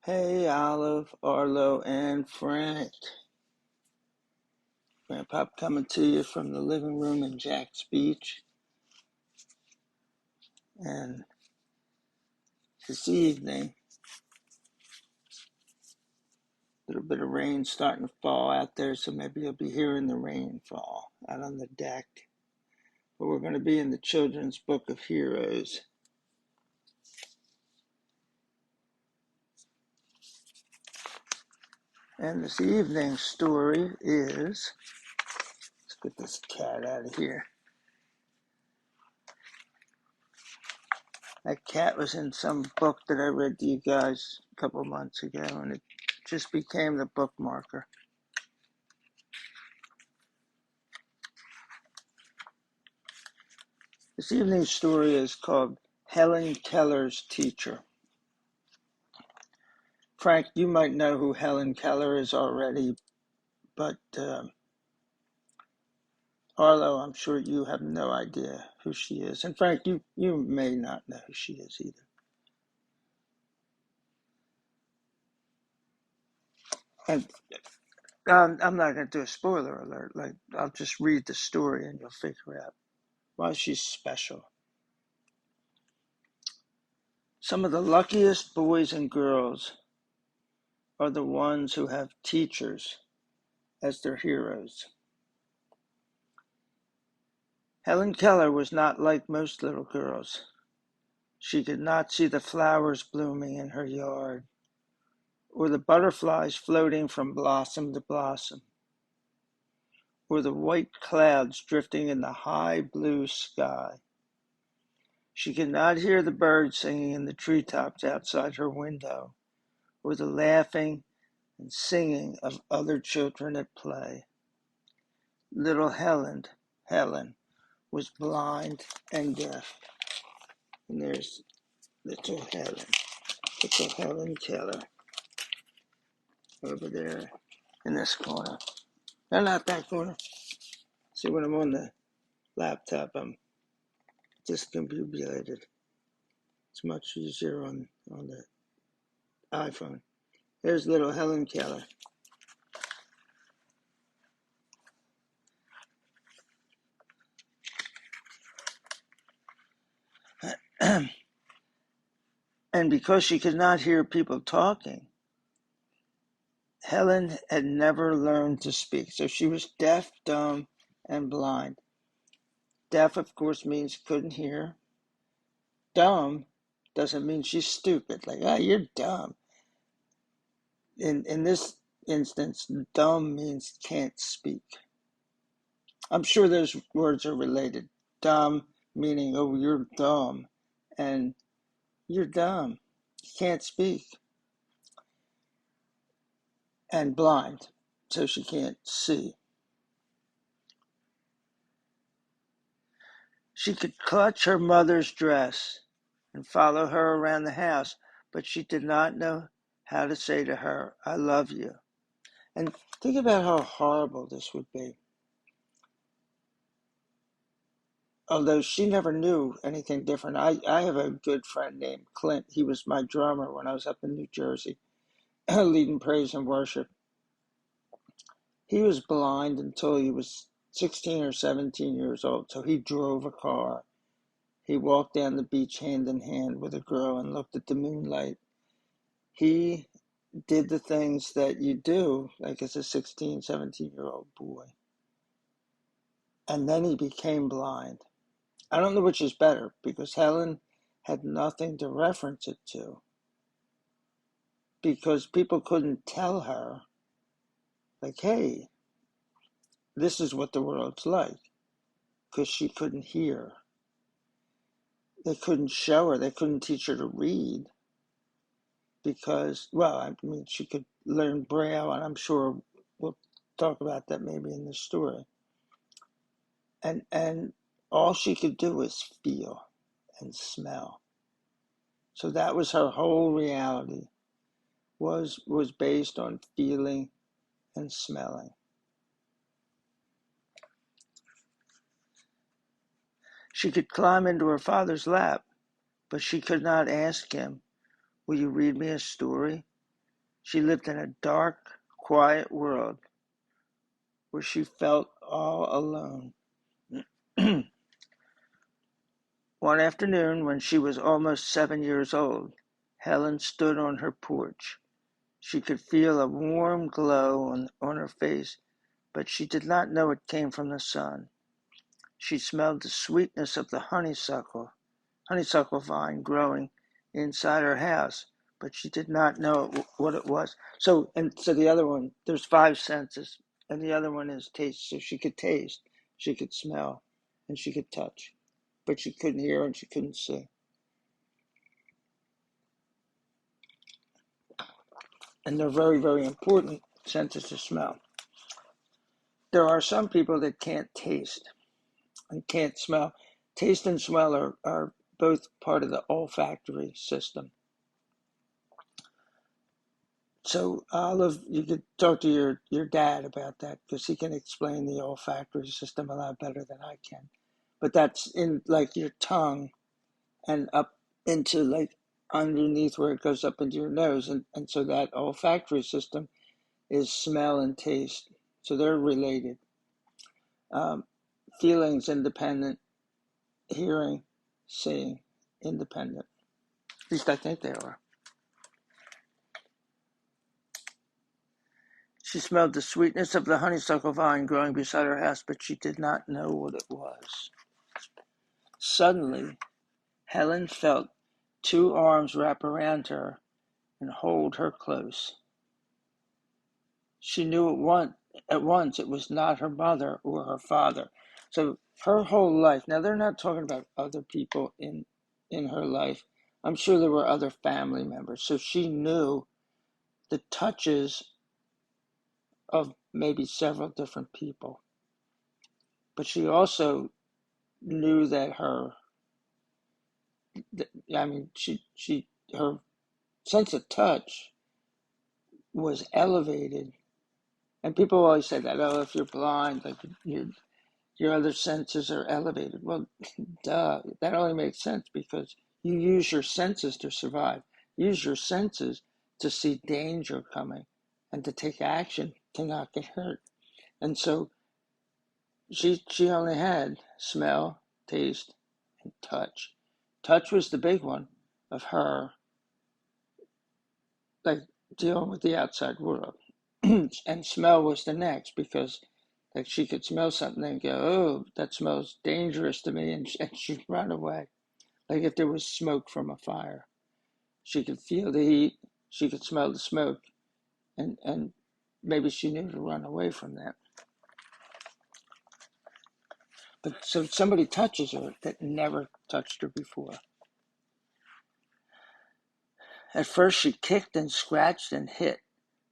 Hey, Olive, Arlo, and Frank. Grandpa coming to you from the living room in Jack's Beach. And this evening, a little bit of rain starting to fall out there, so maybe you'll be hearing the rain fall out on the deck. But we're going to be in the Children's Book of Heroes. And this evening's story is, let's get this cat out of here. That cat was in some book that I read to you guys a couple months ago, and it just became the bookmarker. This evening's story is called Helen Keller's Teacher. Frank, you might know who Helen Keller is already, but Arlo, I'm sure you have no idea who she is. And Frank, you may not know who she is either. And I'm not going to do a spoiler alert. Like, I'll just read the story and you'll figure out why she's special. Some of the luckiest boys and girls are the ones who have teachers as their heroes. Helen Keller was not like most little girls. She could not see the flowers blooming in her yard, or the butterflies floating from blossom to blossom, or the white clouds drifting in the high blue sky. She could not hear the birds singing in the treetops outside her window, or the laughing and singing of other children at play. Little Helen was blind and deaf. And there's little Helen Keller over there in this corner. No, not that corner. See, when I'm on the laptop, I'm discombobulated. It's much easier on the iPhone. There's little Helen Keller. And because she could not hear people talking, Helen had never learned to speak. So she was deaf, dumb, and blind. Deaf, of course, means couldn't hear. Dumb doesn't mean she's stupid. Like, you're dumb. In this instance, dumb means can't speak. I'm sure those words are related. Dumb meaning, oh, you're dumb, and you're dumb. You can't speak. And blind, so she can't see. She could clutch her mother's dress and follow her around the house, but she did not know how to say to her, I love you. And think about how horrible this would be. Although she never knew anything different. I have a good friend named Clint. He was my drummer when I was up in New Jersey, leading praise and worship. He was blind until he was 16 or 17 years old, so he drove a car. He walked down the beach hand in hand with a girl and looked at the moonlight. He did the things that you do, like as a 16, 17-year-old boy. And then he became blind. I don't know which is better, because Helen had nothing to reference it to. Because people couldn't tell her, like, hey, this is what the world's like. Because she couldn't hear. They couldn't show her. They couldn't teach her to read. Because, well, I mean, she could learn Braille, and I'm sure we'll talk about that maybe in the story. And all she could do was feel and smell. So that was her whole reality, was based on feeling and smelling. She could climb into her father's lap, but she could not ask him, will you read me a story? She lived in a dark, quiet world where she felt all alone. One afternoon, when she was almost 7 years old, Helen stood on her porch. She could feel a warm glow on her face, but she did not know it came from the sun. She smelled the sweetness of the honeysuckle vine growing inside her house, but she did not know what it was. So the other one, there's five senses, and the other one is taste. So she could taste, she could smell, and she could touch, but she couldn't hear and she couldn't see. And they're very, very important senses to smell. There are some people that can't taste and can't smell. Taste and smell are both part of the olfactory system. So Olive, you could talk to your dad about that because he can explain the olfactory system a lot better than I can. But that's in like your tongue and up into like underneath where it goes up into your nose. And so that olfactory system is smell and taste. So they're related. Feelings independent, hearing, seeing independent. At least I think they are. She smelled the sweetness of the honeysuckle vine growing beside her house, but she did not know what it was. Suddenly, Helen felt two arms wrap around her and hold her close. She knew at once it was not her mother or her father. So her whole life, now they're not talking about other people in her life. I'm sure there were other family members. So she knew the touches of maybe several different people. But she also knew that her sense of touch was elevated. And people always say that, oh, if you're blind, like your other senses are elevated. Well, duh, that only makes sense because you use your senses to survive. Use your senses to see danger coming and to take action to not get hurt. And so she only had smell, taste, and touch. Touch was the big one of her, like dealing with the outside world. And smell was the next because like she could smell something and go, oh, that smells dangerous to me, and she'd run away. Like if there was smoke from a fire, she could feel the heat, she could smell the smoke, and maybe she knew to run away from that. But so somebody touches her that never touched her before. At first she kicked and scratched and hit,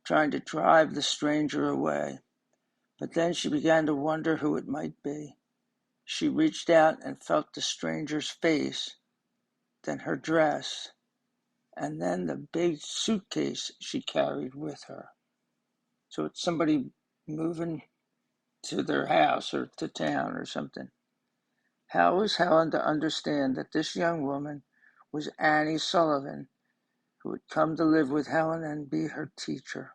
trying to drive the stranger away. But then she began to wonder who it might be. She reached out and felt the stranger's face, then her dress, and then the big suitcase she carried with her. So it's somebody moving to their house or to town or something. How was Helen to understand that this young woman was Annie Sullivan, who had come to live with Helen and be her teacher?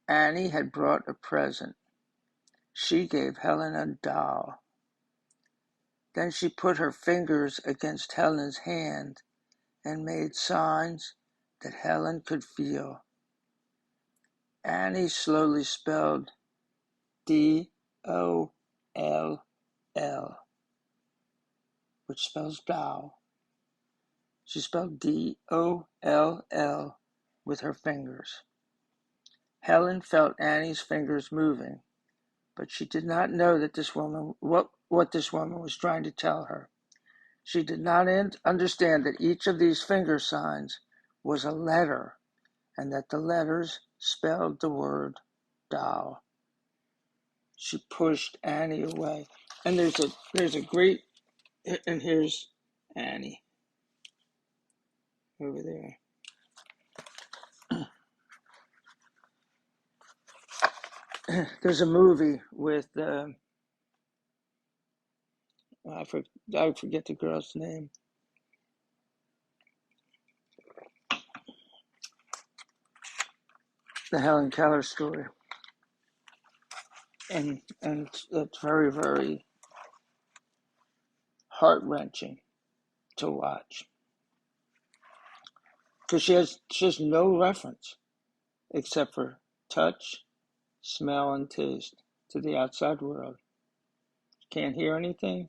Annie had brought a present. She gave Helen a doll. Then she put her fingers against Helen's hand and made signs that Helen could feel. Annie slowly spelled D-O-L-L, which spells doll. She spelled D-O-L-L with her fingers. Helen felt Annie's fingers moving, but she did not know that what this woman was trying to tell her. She did not understand that each of these finger signs was a letter, and that the letters spelled the word doll. She pushed Annie away. And there's a great, and here's Annie over there. There's a movie with, I forget the girl's name. the Helen Keller story. And it's very, very heart-wrenching to watch. Because she has no reference except for touch, smell, and taste to the outside world. She can't hear anything,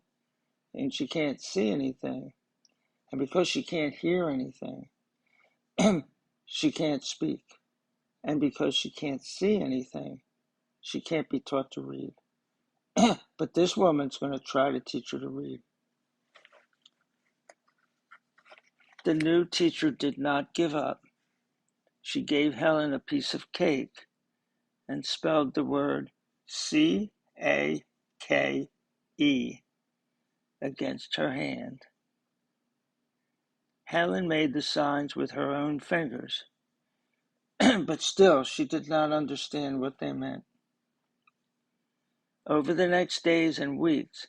and she can't see anything. And because she can't hear anything, she can't speak. And because she can't see anything, she can't be taught to read. But this woman's going to try to teach her to read. The new teacher did not give up. She gave Helen a piece of cake and spelled the word C-A-K-E against her hand. Helen made the signs with her own fingers, but still she did not understand what they meant. Over the next days and weeks,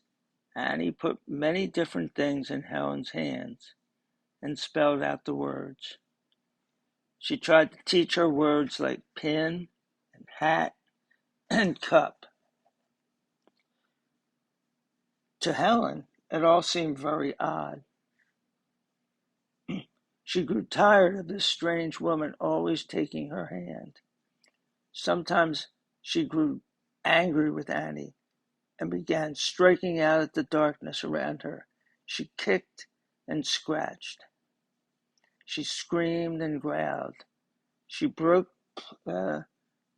Annie put many different things in Helen's hands and spelled out the words. She tried to teach her words like pin and hat and cup. To Helen, it all seemed very odd. She grew tired of this strange woman always taking her hand. Sometimes she grew angry with Annie and began striking out at the darkness around her. She kicked and scratched. She screamed and growled. She broke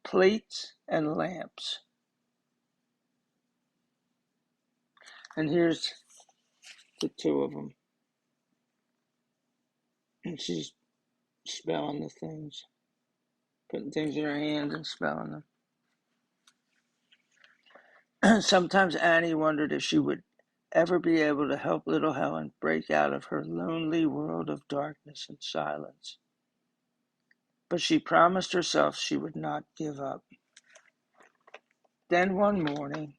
plates and lamps. And here's the two of them. And she's spelling the things, putting things in her hand and spelling them. Sometimes Annie wondered if she would ever be able to help little Helen break out of her lonely world of darkness and silence. But she promised herself she would not give up. Then one morning,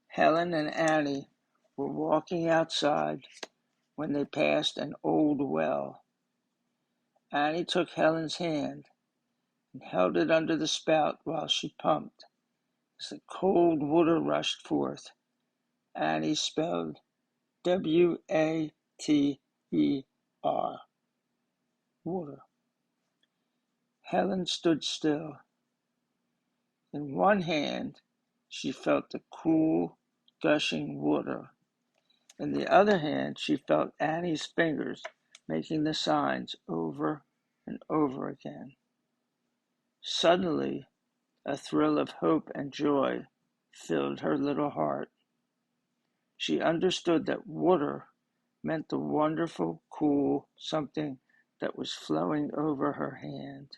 Helen and Annie were walking outside when they passed an old well. Annie took Helen's hand and held it under the spout while she pumped. As the cold water rushed forth, Annie spelled W-A-T-E-R, water. Helen stood still. In one hand, she felt the cool, gushing water. In the other hand, she felt Annie's fingers making the signs over and over again. Suddenly, a thrill of hope and joy filled her little heart. She understood that water meant the wonderful, cool something that was flowing over her hand.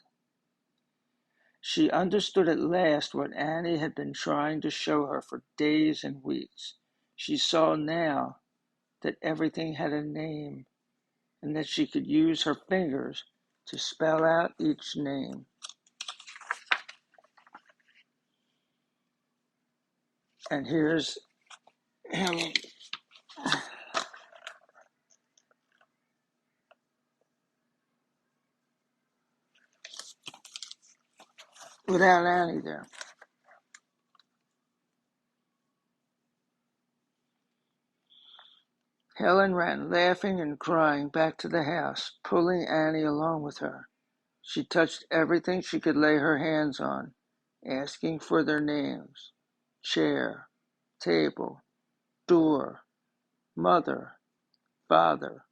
She understood at last what Annie had been trying to show her for days and weeks. She saw now that everything had a name and that she could use her fingers to spell out each name. And here's Helen. Without Annie there. Helen ran laughing and crying back to the house, pulling Annie along with her. She touched everything she could lay her hands on, asking for their names: chair, table, door, mother, father,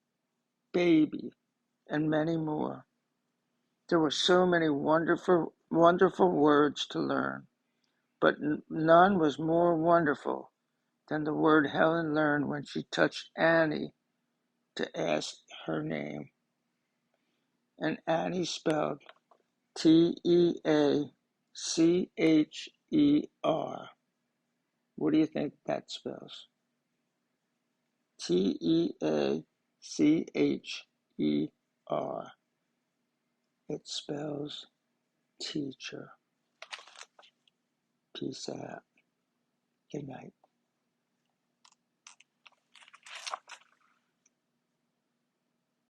baby, and many more. There were so many wonderful, wonderful words to learn, but none was more wonderful than the word Helen learned when she touched Annie to ask her name. And Annie spelled T-E-A-C-H-E-R. What do you think that spells? T-E-A-C-H-E-R. It spells teacher. Peace out. Good night.